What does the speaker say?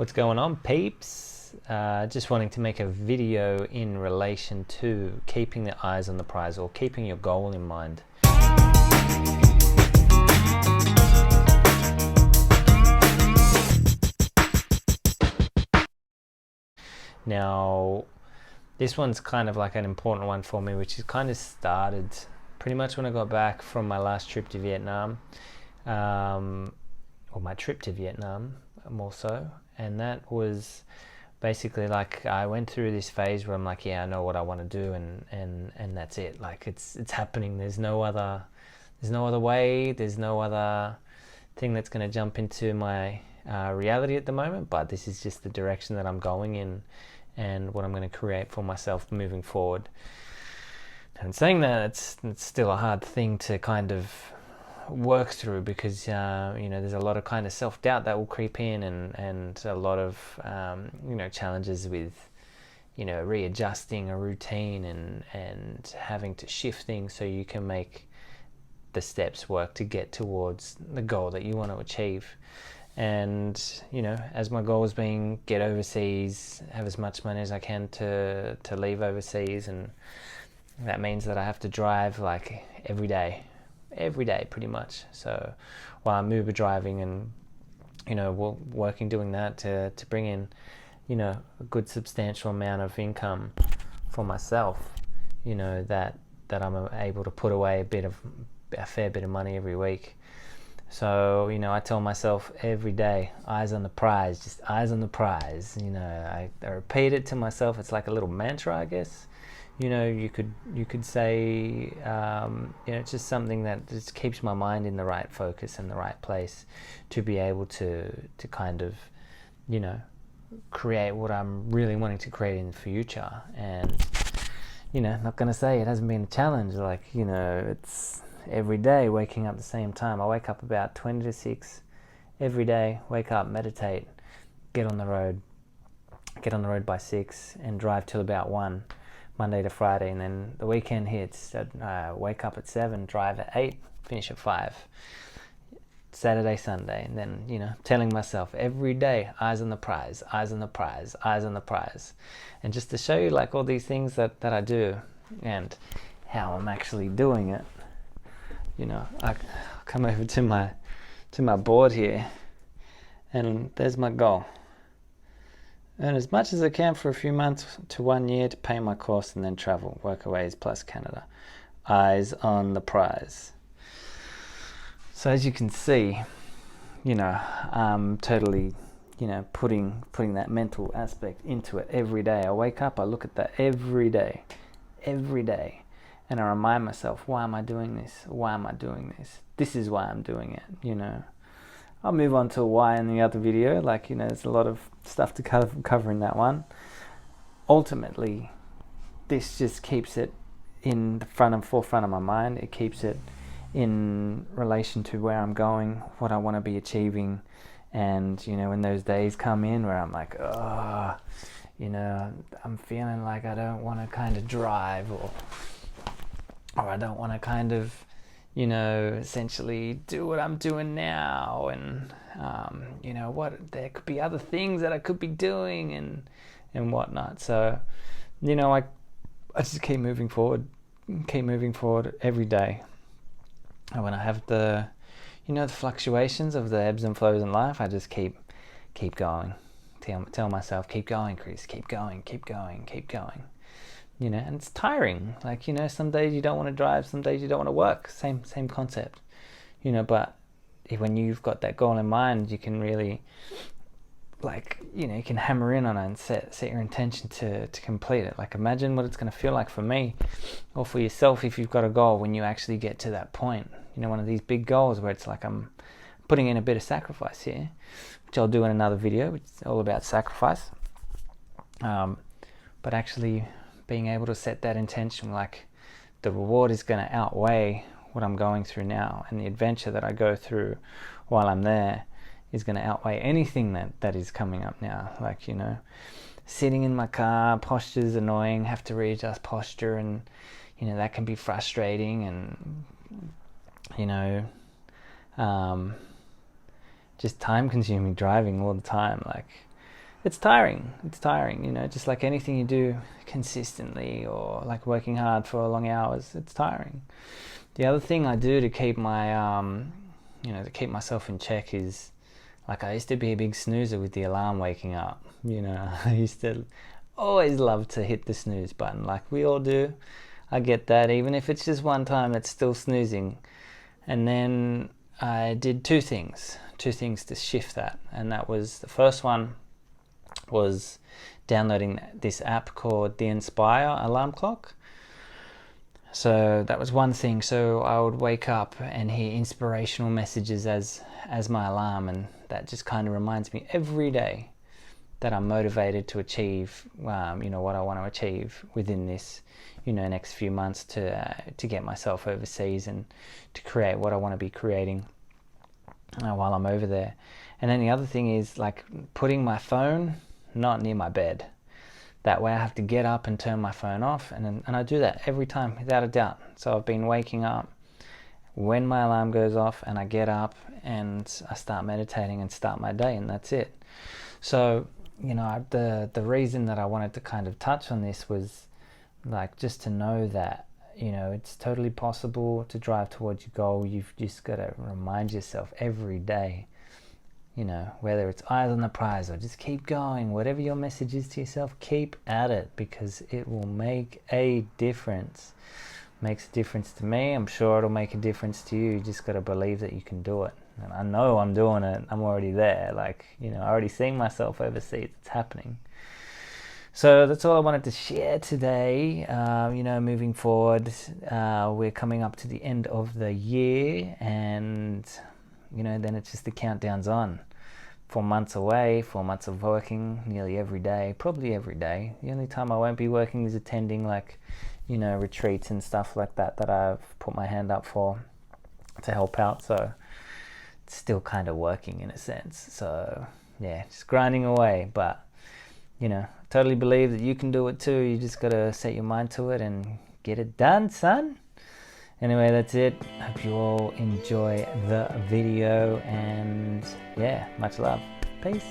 What's going on, peeps? Just wanting to make a video in relation to keeping the eyes on the prize, or keeping your goal in mind. Now, this one's kind of like an important one for me, which is kind of started pretty much when I got back from my last trip to Vietnam, or my trip to Vietnam more so. And that was basically like I went through this phase where I'm like, yeah, I know what I want to do, and that's it. Like it's happening. There's no other way. There's no other thing that's going to jump into my reality at the moment. But this is just the direction that I'm going in, and what I'm going to create for myself moving forward. And saying that, it's still a hard thing to kind of work through, because there's a lot of kind of self-doubt that will creep in, and a lot of challenges with readjusting a routine and having to shift things so you can make the steps work to get towards the goal that you want to achieve. And as my goal is being get overseas, have as much money as I can to leave overseas, and that means that I have to drive like every day pretty much. So while I'm Uber driving and working doing that to bring in a good substantial amount of income for myself, that I'm able to put away a fair bit of money every week. So I tell myself every day, eyes on the prize, just eyes on the prize. I repeat it to myself. It's like a little mantra, I guess. You could say, it's just something that just keeps my mind in the right focus and the right place to be able to kind of, create what I'm really wanting to create in the future. And, not going to say it hasn't been a challenge. Like, it's every day waking up at the same time. I wake up about 20 to 6 every day, wake up, meditate, get on the road by 6 and drive till about 1. Monday to Friday, and then the weekend hits. Wake up at 7, drive at 8, finish at 5. Saturday, Sunday, and then telling myself every day, eyes on the prize, eyes on the prize, eyes on the prize. And just to show you like all these things that I do and how I'm actually doing it, I come over to my board here, and there's my goal. Earn as much as I can for a few months to 1 year to pay my course and then travel, workaways plus Canada. Eyes on the prize. So as you can see, I'm totally, putting that mental aspect into it every day. I wake up, I look at that every day, and I remind myself, why am I doing this? Why am I doing this? This is why I'm doing it, I'll move on to why in the other video. Like, there's a lot of stuff to cover in that one. Ultimately, this just keeps it in the forefront of my mind. It keeps it in relation to where I'm going, what I want to be achieving. And, when those days come in where I'm like, I'm feeling like I don't want to kind of drive, or I don't want to kind of essentially do what I'm doing now, and there could be other things that I could be doing and whatnot. So I just keep moving forward every day. And when I have the the fluctuations of the ebbs and flows in life, I just keep going. Tell myself, keep going, Chris, keep going. And it's tiring. Like, some days you don't want to drive, some days you don't want to work. Same concept. But when you've got that goal in mind, you can really, you can hammer in on it and set your intention to complete it. Like, imagine what it's going to feel like for me, or for yourself, if you've got a goal, when you actually get to that point. One of these big goals where it's like, I'm putting in a bit of sacrifice here, which I'll do in another video, which is all about sacrifice. But actually being able to set that intention, like the reward is going to outweigh what I'm going through now, and the adventure that I go through while I'm there is going to outweigh anything that is coming up now. Like, sitting in my car, posture's annoying, have to readjust posture, and that can be frustrating, and just time consuming driving all the time. Like, it's tiring. It's tiring, you know, just like anything you do consistently or like working hard for long hours, it's tiring. The other thing I do to keep my, to keep myself in check is, like, I used to be a big snoozer with the alarm waking up. You know, I used to always love to hit the snooze button, like we all do. I get that, even if it's just one time, it's still snoozing. And then I did two things to shift that. And that was, the first one was downloading this app called the Inspire alarm clock. So that was one thing. So I would wake up and hear inspirational messages as my alarm, and that just kind of reminds me every day that I'm motivated to achieve, what I want to achieve within this, next few months to get myself overseas and to create what I want to be creating while I'm over there. And then the other thing is, like, putting my phone not near my bed. That way I have to get up and turn my phone off, and I do that every time without a doubt. So I've been waking up when my alarm goes off, and I get up and I start meditating and start my day, and that's it. So, the reason that I wanted to kind of touch on this was, like, just to know that, it's totally possible to drive towards your goal. You've just got to remind yourself every day, whether it's eyes on the prize or just keep going, whatever your message is to yourself, keep at it, because it will make a difference. Makes a difference to me. I'm sure it'll make a difference to you. You just got to believe that you can do it. And I know I'm doing it. I'm already there. Like, I already seen myself overseas. It's happening. So that's all I wanted to share today. Moving forward, we're coming up to the end of the year, and then it's just the countdown's on. 4 months away, 4 months of working nearly every day, probably every day. The only time I won't be working is attending, like, retreats and stuff like that I've put my hand up for to help out. So it's still kind of working in a sense. So yeah, just grinding away. But totally believe that you can do it too. You just gotta set your mind to it and get it done, son. Anyway, that's it. Hope you all enjoy the video, and yeah, much love. Peace.